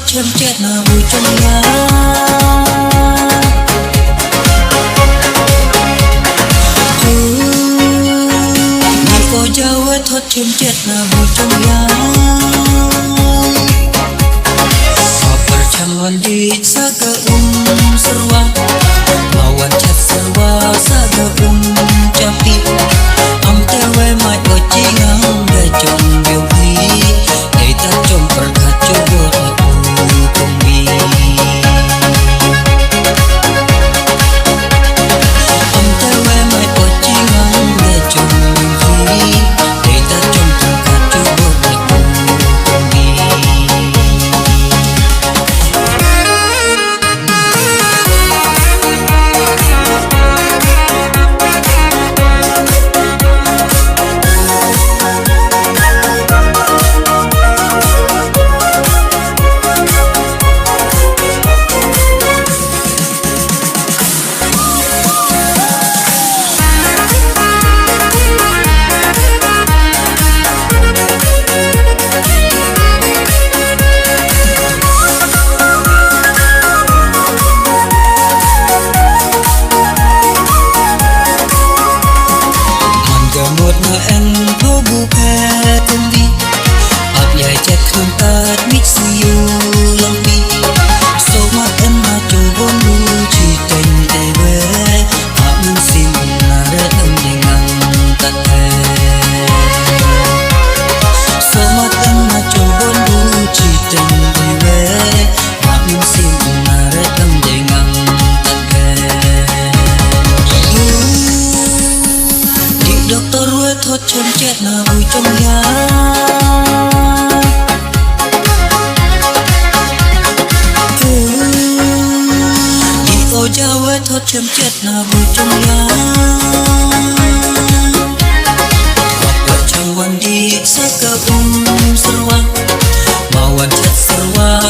chém chết là bùi trong nhà nhị cô cháu ấy thoát chém chết là bùi trong nhà apa calon di saga serwa lawan chat serwa saga capi am tewe mai kocingang da jom biuhi kita jom perkat coba aku kumbi am tewe mai kocingang da jom biuhi kita jom perkat coba aku kumbi thoát chém chết là bùi trong nhà nhị cô cháu ấy thoát chém chết là bùi trong nhà vợ chồng quan đi sát cơ serwa mawan chat serwa